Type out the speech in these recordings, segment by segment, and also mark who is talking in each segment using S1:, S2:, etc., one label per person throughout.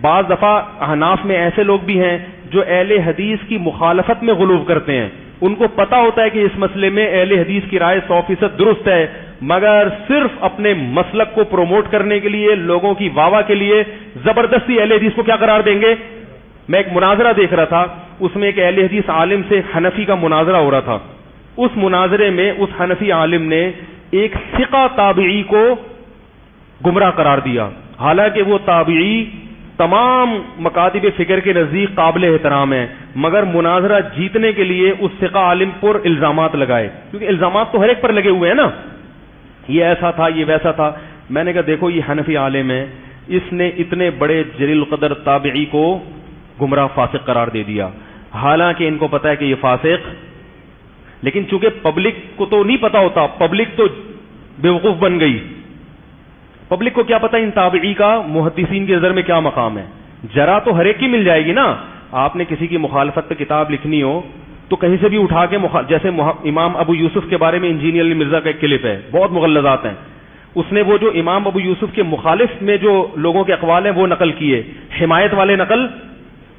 S1: بعض دفعہ احناف میں ایسے لوگ بھی ہیں جو اہل حدیث کی مخالفت میں غلو کرتے ہیں، ان کو پتا ہوتا ہے کہ اس مسئلے میں اہل حدیث کی رائے 100% درست ہے، مگر صرف اپنے مسلک کو پروموٹ کرنے کے لیے، لوگوں کی واہ واہ کے لیے زبردستی اہل حدیث کو کیا قرار دیں گے. میں ایک مناظرہ دیکھ رہا تھا، اس میں ایک اہل حدیث عالم سے حنفی کا مناظرہ ہو رہا تھا. اس مناظرے میں اس حنفی عالم نے ایک ثقہ تابعی کو گمراہ قرار دیا، حالانکہ وہ تابعی تمام مکاتب فکر کے نزدیک قابل احترام ہے، مگر مناظرہ جیتنے کے لیے اس ثقہ عالم پر الزامات لگائے، کیونکہ الزامات تو ہر ایک پر لگے ہوئے ہیں نا، یہ ایسا تھا، یہ ویسا تھا. میں نے کہا دیکھو یہ حنفی عالم ہے، اس نے اتنے بڑے جلیل القدر تابعی کو گمراہ فاسق قرار دے دیا، حالانکہ ان کو پتا ہے کہ یہ فاسق، لیکن چونکہ پبلک کو تو نہیں پتا ہوتا، پبلک تو بیوقوف بن گئی. پبلک کو کیا پتا ان تابعی کا محدثین کی نظر میں کیا مقام ہے. جرا تو ہر ایک کی مل جائے گی نا. آپ نے کسی کی مخالفت پہ کتاب لکھنی ہو تو کہیں سے بھی اٹھا کے جیسے امام ابو یوسف کے بارے میں انجینئر علی مرزا کا ایک کلپ ہے، بہت مغلظات ہیں، اس نے وہ جو امام ابو یوسف کے مخالف میں جو لوگوں کے اقوال ہیں وہ نقل کیے، حمایت والے نقل.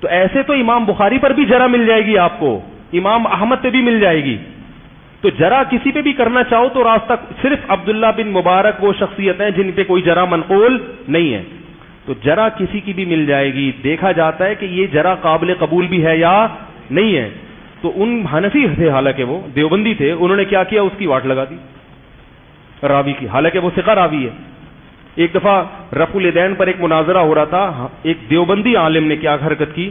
S1: تو ایسے تو امام بخاری پر بھی جرا مل جائے گی آپ کو، امام احمد پہ بھی مل جائے گی. تو جرا کسی پہ بھی کرنا چاہو تو راستہ صرف عبداللہ بن مبارک وہ شخصیت ہیں جن پہ کوئی جرا منقول نہیں ہے. تو جرا کسی کی بھی مل جائے گی، دیکھا جاتا ہے کہ یہ جرا قابل قبول بھی ہے یا نہیں ہے. تو ان حنفی تھے، حالانکہ وہ دیوبندی تھے، انہوں نے کیا کیا، اس کی واٹ لگا دی راوی کی، حالانکہ وہ ثقہ راوی ہے. ایک دفعہ رفع الیدین پر ایک مناظرہ ہو رہا تھا، ایک دیوبندی عالم نے کیا حرکت کی،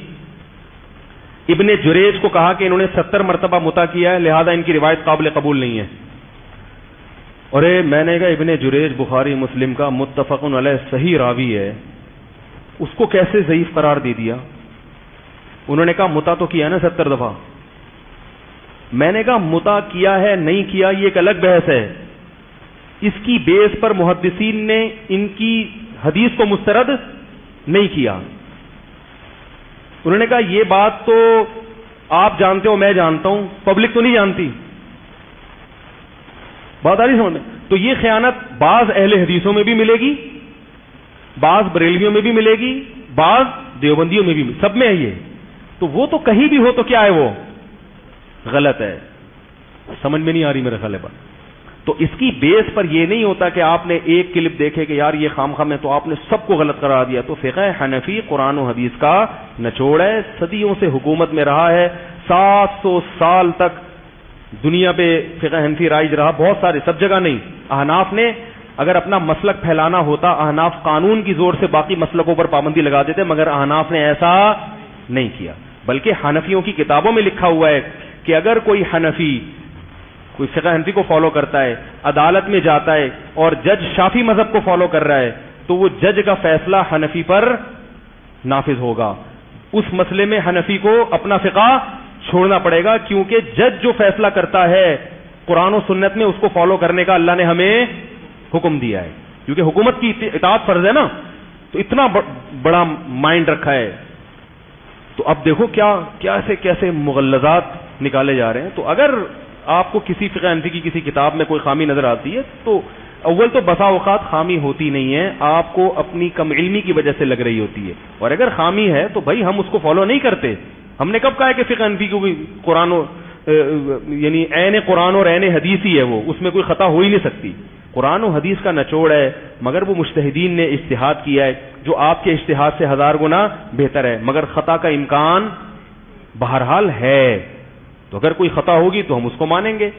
S1: ابن جریج کو کہا کہ انہوں نے 70 مرتبہ مطع کیا ہے، لہذا ان کی روایت قابل قبول نہیں ہے. اور میں نے کہا ابن جریج بخاری مسلم کا متفق علیہ صحیح راوی ہے، اس کو کیسے ضعیف قرار دے دیا؟ انہوں نے کہا مطع تو کیا نا 70 دفعہ. میں نے کہا مطع کیا ہے نہیں کیا یہ ایک الگ بحث ہے، اس کی بیس پر محدثین نے ان کی حدیث کو مسترد نہیں کیا. انہوں نے کہا یہ بات تو آپ جانتے ہو، میں جانتا ہوں، پبلک تو نہیں جانتی. بات آ رہی سمجھ میں؟ تو یہ خیانت بعض اہل حدیثوں میں بھی ملے گی، بعض بریلویوں میں بھی ملے گی، بعض دیوبندیوں میں بھی، سب میں ہے یہ. تو وہ تو کہیں بھی ہو تو کیا ہے، وہ غلط ہے. سمجھ میں نہیں آ رہی میرے خیال پر. تو اس کی بیس پر یہ نہیں ہوتا کہ آپ نے ایک کلپ دیکھے کہ یار یہ خام ہے تو آپ نے سب کو غلط قرار دیا. تو فقہ حنفی قرآن و حدیث کا نچوڑ ہے، صدیوں سے حکومت میں رہا ہے، 700 سال تک دنیا پہ فقہ حنفی رائج رہا، بہت سارے، سب جگہ نہیں. احناف نے اگر اپنا مسلک پھیلانا ہوتا، احناف قانون کی زور سے باقی مسلکوں پر پابندی لگا دیتے، مگر احناف نے ایسا نہیں کیا. بلکہ حنفیوں کی کتابوں میں لکھا ہوا ہے کہ اگر کوئی حنفی کوئی فقہ حنفی کو فالو کرتا ہے، عدالت میں جاتا ہے اور جج شافعی مذہب کو فالو کر رہا ہے، تو وہ جج کا فیصلہ حنفی پر نافذ ہوگا. اس مسئلے میں حنفی کو اپنا فقہ چھوڑنا پڑے گا، کیونکہ جج جو فیصلہ کرتا ہے قرآن و سنت میں اس کو فالو کرنے کا اللہ نے ہمیں حکم دیا ہے، کیونکہ حکومت کی اطاعت فرض ہے نا. تو اتنا بڑا مائنڈ رکھا ہے. تو اب دیکھو کیسے مغلظات نکالے جا رہے ہیں. تو اگر آپ کو کسی فقہ حنفی کی کسی کتاب میں کوئی خامی نظر آتی ہے تو اول تو بسا اوقات خامی ہوتی نہیں ہے، آپ کو اپنی کم علمی کی وجہ سے لگ رہی ہوتی ہے. اور اگر خامی ہے تو بھائی ہم اس کو فالو نہیں کرتے. ہم نے کب کہا ہے کہ فقہ حنفی کو بھی قرآن یعنی عین قرآن اور عین حدیث ہی ہے، وہ اس میں کوئی خطا ہو ہی نہیں سکتی. قرآن و حدیث کا نچوڑ ہے، مگر وہ مجتہدین نے اجتہاد کیا ہے جو آپ کے اجتہاد سے 1000 گنا بہتر ہے، مگر خطا کا امکان بہرحال ہے. تو اگر کوئی خطا ہوگی تو ہم اس کو مانیں گے.